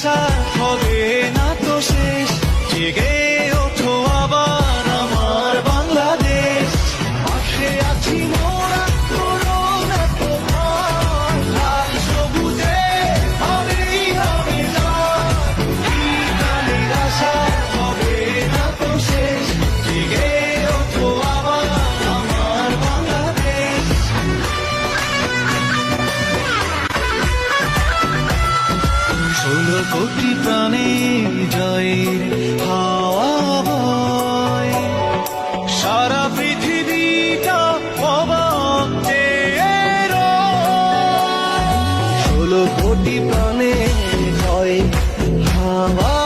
আশা হবে না তো শেষ, জেগে ওঠো আবার আমার বাংলাদেশ। পাশে আছি মোরা, করো না তো ভয়, লাল সবুজে হবেই হবে জয়। এই প্রাণের আশা হবে না তো শেষ, জেগে ওঠো আবার আমার বাংলাদেশ। 16 কোটি প্রাণে জয়ের হাওয়া বয়, সারা পৃথিবীটা অবাক চেয়ে রয়। 16 কোটি প্রাণে জয়ের হাওয়া